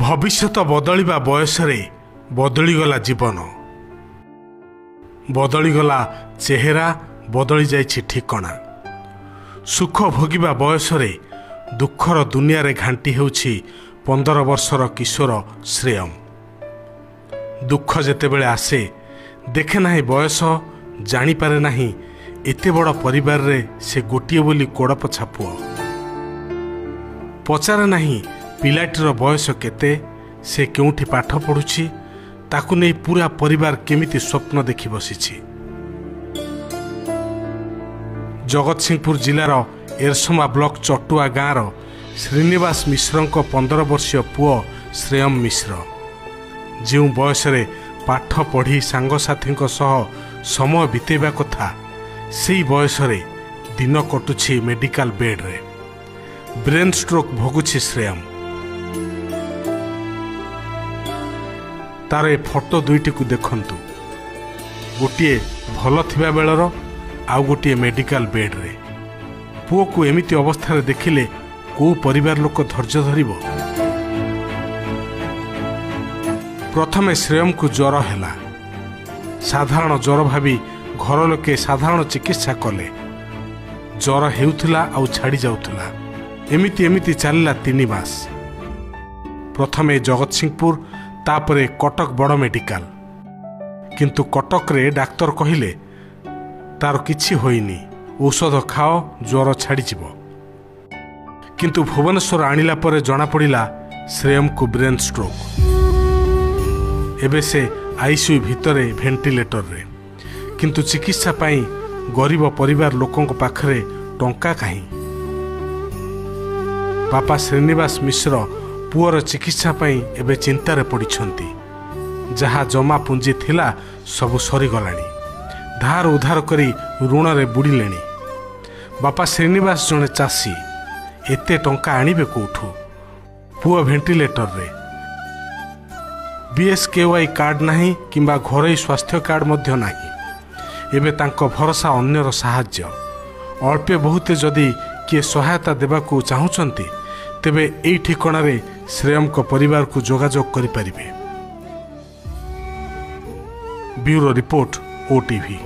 भविष्यत बदलिबा बयसरे बदलीगला जीवन, बदलीगला चेहरा, बदली जाइछि ठिकणा। सुख भोगिबा बयसरे दुखर दुनिया रे घांटी हेउछि 15 वर्षर किशोर श्रेयम। दुख जेतेबेले आसे देखे नाही बयस, जानी पारे नाही एते बड़ परिवार रे से गोटिए बोली कोड़पछा पुओ। पचारे नाही पिलाटीर बयस केते, से केउठी पाठ पढ़ुछि, ताकु नहीं पूरा परिवार केमिति स्वप्न देखि बसिछि। जगतसिंहपुर जिलार एरसमा ब्लॉक चटुआ गाँव श्रीनिवास मिश्र 15 वर्षीय पुओ श्रेयम मिश्र, जो बयसरे पाठ पढ़ी सांगसाथी सह समय बितेबा कथा, सेई बयसरे दिन कटुछि मेडिकल बेड रे। ब्रेन स्ट्रोक भोगुछि श्रेयम। तार ए फोटो दुईटी को देखंतु, गोटे भल थिबा बेलर आउ गोटे मेडिकल बेड रे। पुओ को एमिति अवस्था रे देखिले को परिवार लोक धैर्य धरिबो। प्रथमे श्रेयम को ज्वर हैला। साधारण ज्वर भावी घर लोके साधारण चिकित्सा कले। ज्वर हेउथिला आउ छाड़ी जाउथिला। एमिति एमिति चलला 3 मास। प्रथमे जगतसिंहपुर, तापरे कटक बड़ मेडिकल। किंतु कटक रे डाक्तर कहिले तार किछि होइनी, औषध खाओ, ज्वर छाड़ी जिवो। किंतु भुवनेश्वर आनिला परे जना पड़िला श्रेयम को ब्रेन स्ट्रोक। एबे से आईसीयू भितरे वेंटिलेटर रे। किंतु चिकित्सा पाई गरीब परिवार लोकों पाखरे टंका काहीं। बापा श्रीनिवास मिश्र पुअर चिकित्सा पाई एबे चिंतारे पड़िछंती। जहा जमा पुंजी थिला सब सरीगलाणी। धार उधार करी ऋण रे बुड़िलेणी। बापा श्रीनिवास जने चाषी, एते टंका आनिबे कोठू? पुओ वेंटिलेटर रे। बीएसकेवाई कार्ड नाही किंबा घरोई स्वास्थ्य कार्ड मध्य नाही। एबे तांको भरोसा अन्यर साहाय्य। अल्पे बहुते जदि किए सहायता देबाकू चाहुचंती, तेबे एई ठिकणा रे श्रेयम को परिवार को जोगाजोग करि परिबे। Bureau report, OTV.